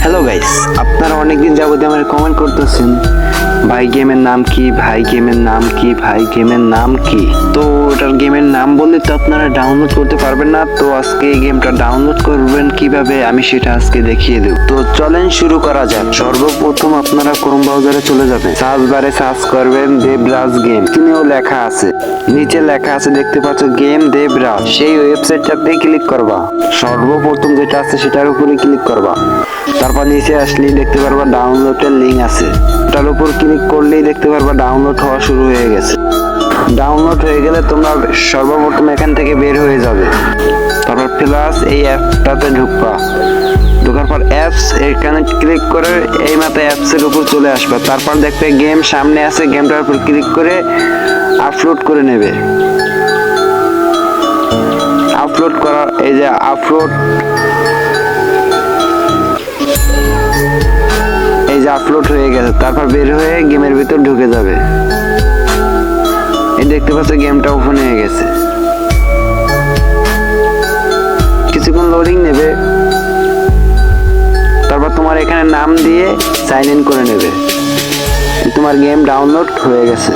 Hello guys, আপনারা অনেকদিন যাবত আমার কমেন্ট করতেছেন ভাই গেমের নাম কি, ভাই গেমের নাম কি, ভাই গেমের নাম কি। তো ওটার গেমের নাম বললে তো আপনারা ডাউনলোড করতে পারবেন না। তো আজকে এই গেমটা ডাউনলোড করবেন কিভাবে আমি সেটা আজকে দেখিয়ে দেব। তো চলেন শুরু করা যাক। সর্বপ্রথম আপনারা ক্রোম ব্রাউজারে চলে যাবেন, সার্চ বারে সার্চ করবেন দেবরাজ গেম, চিনেও লেখা আছে, নিচে লেখা আছে দেখতে পাচ্ছ গেম দেবরাজ। সেই ওয়েবসাইটটাতে ক্লিক করবা, সর্বপ্রথম যেটা আছে সেটার উপরে ক্লিক করবা। তারপর নিচে আসলেই দেখতে পারবা ডাউনলোডের লিঙ্ক আছে, ওটার উপর ক্লিক করলেই দেখতে পারবা ডাউনলোড হওয়া শুরু হয়ে গেছে। ডাউনলোড হয়ে গেলে তোমরা সর্বপ্রথম এখান থেকে বের হয়ে যাবে, তারপর প্লাস এই অ্যাপটাতে ঢুকবা। ঢোকার পর অ্যাপস এখানে ক্লিক করে এই মাত্র অ্যাপসের উপর চলে আসবে। তারপর দেখবে গেম সামনে আছে, গেমটার উপর ক্লিক করে আপলোড করে নেবে। আপলোড করা, এই যে আপলোড, এই যে আপলোড হয়ে গেছে। তারপর বের হয়ে গেমের ভিতর ঢুকে যাবে। এই দেখতে পাচ্ছ গেমটা ওপেন হয়ে গেছে। কিছুক্ষণ লোডিং নেবে, তারপর তোমার এখানে নাম দিয়ে সাইন ইন করে নেবে। তোমার গেম ডাউনলোড হয়ে গেছে।